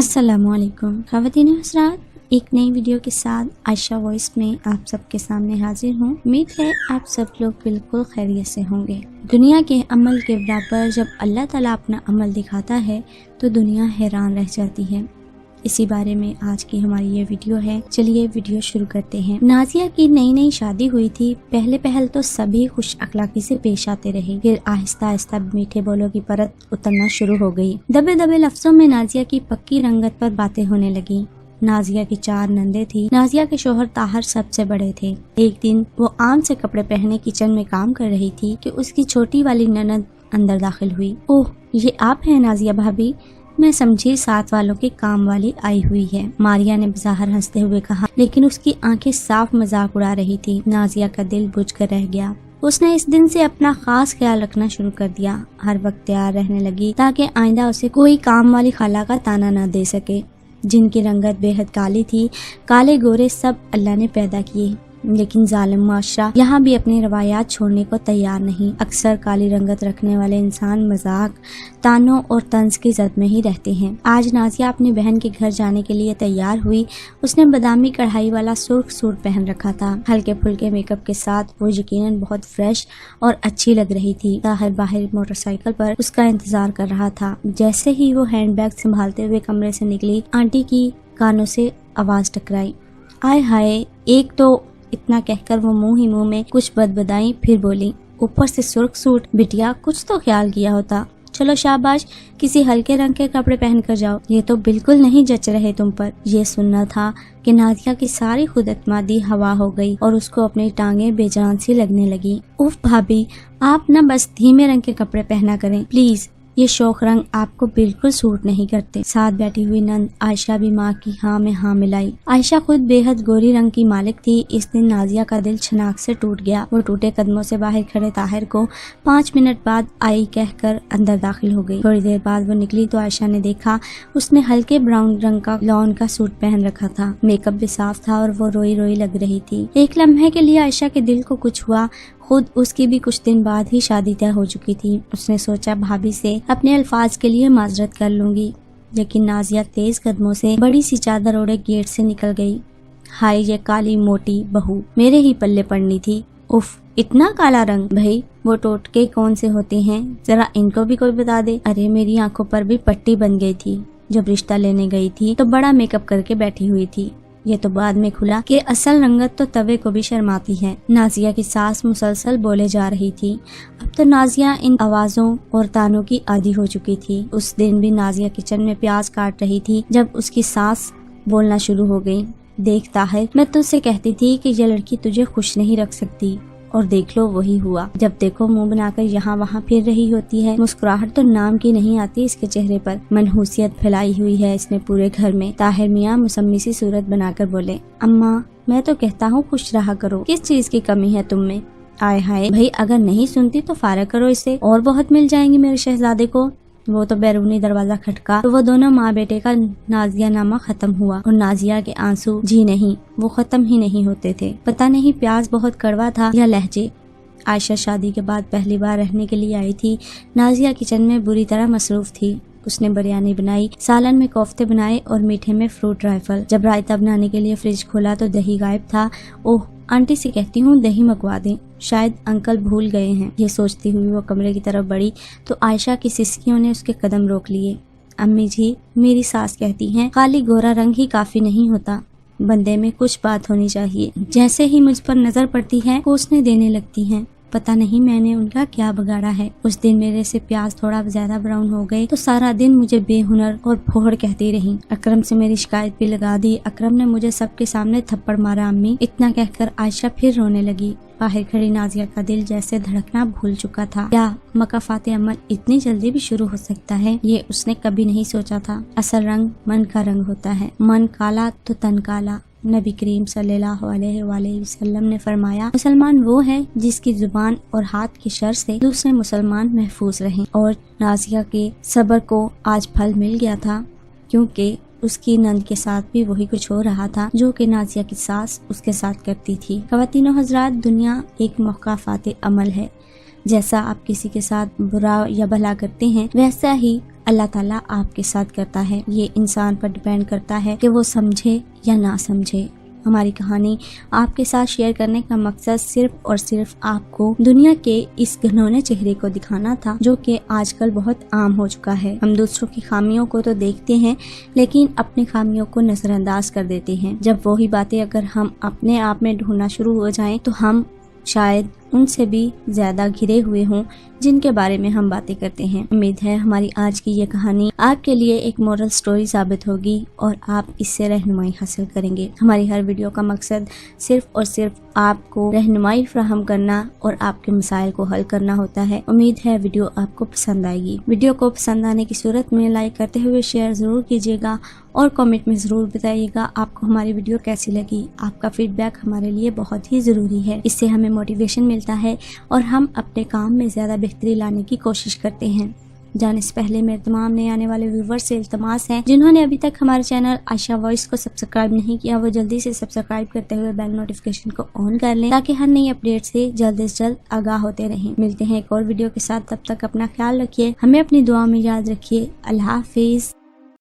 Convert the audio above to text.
अस्सलाम वालेकुम ख़वातीन हज़रात, एक नई वीडियो के साथ आयशा वॉइस में आप सबके सामने हाजिर हूँ। उम्मीद है आप सब लोग बिल्कुल खैरियत से होंगे। दुनिया के अमल के बराबर जब अल्लाह ताला अपना अमल दिखाता है तो दुनिया हैरान रह जाती है। इसी बारे में आज की हमारी ये वीडियो है। चलिए वीडियो शुरू करते हैं। नाजिया की नई नई शादी हुई थी। पहले तो सभी खुश अखलाकी से पेश आते रहे, फिर आहिस्ता आहिस्ता मीठे बोलों की परत उतरना शुरू हो गई। दबे दबे लफ्जों में नाजिया की पक्की रंगत पर बातें होने लगी। नाजिया की 4 नंदे थी। नाजिया के शोहर ताहर सबसे बड़े थे। एक दिन वो आम से कपड़े पहने किचन में काम कर रही थी कि उसकी छोटी वाली ननद अंदर दाखिल हुई। ओह, ये आप हैं नाजिया भाभी? मैं समझी साथ वालों के काम वाली आई हुई है, मारिया ने बाहर हंसते हुए कहा, लेकिन उसकी आंखें साफ मजाक उड़ा रही थी। नाजिया का दिल बुझ कर रह गया। उसने इस दिन से अपना खास ख्याल रखना शुरू कर दिया। हर वक्त तैयार रहने लगी ताकि आइंदा उसे कोई काम वाली खाला का ताना न दे सके। जिनकी रंगत बेहद काली थी। काले गोरे सब अल्लाह ने पैदा किए, लेकिन जालिम माशरा यहाँ भी अपनी रवायात छोड़ने को तैयार नहीं। अक्सर काली रंगत रखने वाले इंसान मजाक, तानों और तंज की जद में ही रहते हैं। आज नाजिया अपनी बहन के घर जाने के लिए तैयार हुई। उसने बादामी कढ़ाई वाला सुर्ख सूट पहन रखा था। हल्के फुल्के मेकअप के साथ वो यकीनन बहुत फ्रेश और अच्छी लग रही थी। ताहिर बाहर मोटरसाइकिल पर उसका इंतजार कर रहा था। जैसे ही वो हैंडबैग संभालते हुए कमरे से निकली, आंटी की कानों से आवाज टकराई। आय हाय! एक तो इतना कहकर वो मुंह ही मुंह में कुछ बदबदाई, फिर बोली, ऊपर से सुर्ख सूट। बिटिया, कुछ तो ख्याल किया होता। चलो शाबाश, किसी हल्के रंग के कपड़े पहन कर जाओ। ये तो बिल्कुल नहीं जच रहे तुम पर। ये सुनना था कि नाजिया की सारी खुद एतमादी हवा हो गई और उसको अपनी टांगे बेजान सी लगने लगी। उफ भाभी, आप न बस धीमे रंग के कपड़े पहना करें प्लीज। ये शौक रंग आपको बिल्कुल सूट नहीं करते। साथ बैठी हुई नंद आयशा भी माँ की हाँ में हाँ मिलाई। आयशा खुद बेहद गोरी रंग की मालिक थी। इस दिन नाजिया का दिल छनाक से टूट गया। वो टूटे कदमों से बाहर खड़े ताहिर को 5 मिनट बाद आई कहकर अंदर दाखिल हो गई। थोड़ी देर बाद वो निकली तो आयशा ने देखा उसने हल्के ब्राउन रंग का लॉन का सूट पहन रखा था। मेकअप भी साफ था और वो रोई रोई लग रही थी। एक लम्हे के लिए आयशा के दिल को कुछ हुआ। खुद उसकी भी कुछ दिन बाद ही शादी तय हो चुकी थी। उसने सोचा भाभी से अपने अल्फाज के लिए माजरत कर लूंगी, लेकिन नाजिया तेज कदमों से बड़ी सी चादर ओढ़े गेट से निकल गई। हाय, ये काली मोटी बहू मेरे ही पल्ले पड़नी थी। उफ, इतना काला रंग! भाई, वो टोटके कौन से होते हैं, जरा इनको भी कोई बता दे। अरे, मेरी आंखों पर भी पट्टी बन गई थी। जब रिश्ता लेने गई थी तो बड़ा मेकअप करके बैठी हुई थी। ये तो बाद में खुला कि असल रंगत तो तवे को भी शर्माती है। नाजिया की सास मुसलसल बोले जा रही थी। अब तो नाजिया इन आवाजों और तानों की आदी हो चुकी थी। उस दिन भी नाजिया किचन में प्याज काट रही थी जब उसकी सास बोलना शुरू हो गई। देख ताहिर, मैं तुझसे कहती थी कि ये लड़की तुझे खुश नहीं रख सकती, और देख लो वही हुआ। जब देखो मुंह बनाकर यहाँ वहाँ फिर रही होती है। मुस्कुराहट तो नाम की नहीं आती इसके चेहरे पर। मनहूसियत फैलाई हुई है इसने पूरे घर में। ताहिर मियाँ मुसम्मी सी सूरत बनाकर बोले, अम्मा, मैं तो कहता हूँ खुश रहा करो, किस चीज की कमी है तुम में? आय हाय भाई, अगर नहीं सुनती तो फारग करो इसे, और बहुत मिल जाएंगी मेरे शहजादे को। वो तो बैरूनी दरवाजा खटका तो वो दोनों माँ बेटे का नाजिया नामा खत्म हुआ, और नाजिया के आंसू जी नहीं, वो खत्म ही नहीं होते थे। पता नहीं प्याज बहुत कड़वा था या लहजे। आयशा शादी के बाद पहली बार रहने के लिए आई थी। नाजिया किचन में बुरी तरह मसरूफ थी। उसने बिरयानी बनाई, सालन में कोफ्ते बनाए और मीठे में फ्रूट राइफल। जब रायता बनाने के लिए फ्रिज खोला तो दही गायब था। ओह, आंटी से कहती हूँ दही मंगवा दें, शायद अंकल भूल गए हैं। ये सोचती हुई वो कमरे की तरफ बढ़ी तो आयशा की सिसकियों ने उसके कदम रोक लिए। अम्मी जी, मेरी सास कहती हैं खाली गोरा रंग ही काफी नहीं होता, बंदे में कुछ बात होनी चाहिए। जैसे ही मुझ पर नजर पड़ती है कोसने देने लगती हैं। पता नहीं मैंने उनका क्या बिगाड़ा है। उस दिन मेरे से प्याज थोड़ा ज्यादा ब्राउन हो गए तो सारा दिन मुझे बेहुनर और फोड़ कहती रही। अकरम से मेरी शिकायत भी लगा दी। अकरम ने मुझे सबके सामने थप्पड़ मारा अम्मी। इतना कहकर आयशा फिर रोने लगी। बाहर खड़ी नाजिया का दिल जैसे धड़कना भूल चुका था। क्या मकाफाते अमल इतनी जल्दी भी शुरू हो सकता है, ये उसने कभी नहीं सोचा था। असल रंग मन का रंग होता है। मन काला तो तन काला। नबी करीम सल्लल्लाहु अलैहि वसल्लम ने फरमाया, मुसलमान वो है जिसकी जुबान और हाथ की शर से दूसरे मुसलमान महफूज रहें। और नाजिया के सब्र को आज फल मिल गया था, क्योंकि उसकी नंद के साथ भी वही कुछ हो रहा था जो कि नाजिया की सास उसके साथ करती थी। ख़वातीनो हज़रात, दुनिया एक मुकाफ़ाते अमल है। जैसा आप किसी के साथ बुरा या भला करते हैं, वैसा ही اللہ تعالیٰ آپ کے ساتھ کرتا ہے، یہ انسان پر ڈیپینڈ کرتا ہے کہ وہ سمجھے یا نہ سمجھے۔ ہماری کہانی آپ کے ساتھ شیئر کرنے کا مقصد صرف اور صرف آپ کو دنیا کے اس گھنونے چہرے کو دکھانا تھا جو کہ آج کل بہت عام ہو چکا ہے۔ ہم دوسروں کی خامیوں کو تو دیکھتے ہیں لیکن اپنی خامیوں کو نظر انداز کر دیتے ہیں۔ جب وہی باتیں اگر ہم اپنے آپ میں ڈھونڈنا شروع ہو جائیں تو ہم شاید ان سے بھی زیادہ گھرے ہوئے ہوں جن کے بارے میں ہم باتیں کرتے ہیں۔ امید ہے ہماری آج کی یہ کہانی آپ کے لیے ایک مورل سٹوری ثابت ہوگی اور آپ اس سے رہنمائی حاصل کریں گے۔ ہماری ہر ویڈیو کا مقصد صرف اور صرف آپ کو رہنمائی فراہم کرنا اور آپ کے مسائل کو حل کرنا ہوتا ہے۔ امید ہے ویڈیو آپ کو پسند آئے گی۔ ویڈیو کو پسند آنے کی صورت میں لائک کرتے ہوئے شیئر ضرور کیجیے گا اور کامنٹ میں ضرور بتائیے گا آپ کو ہماری ویڈیو کیسی لگی۔ آپ کا فیڈ بیک ہمارے لیے بہت ہی ضروری ہے، اس سے ہمیں موٹیویشن ملتا ہے اور ہم اپنے کام میں زیادہ بہتری لانے کی کوشش کرتے ہیں۔ جانے سے پہلے میرے تمام نئے آنے والے ویورز سے التماس ہے جنہوں نے ابھی تک ہمارے چینل عائشہ وائس کو سبسکرائب نہیں کیا، وہ جلدی سے سبسکرائب کرتے ہوئے بیل نوٹیفیکیشن کو آن کر لیں تاکہ ہر نئی اپڈیٹ سے جلد از جلد آگاہ ہوتے رہیں۔ ملتے ہیں ایک اور ویڈیو کے ساتھ، تب تک اپنا خیال رکھیے، ہمیں اپنی دعا میں یاد رکھیے۔ اللہ حافظ۔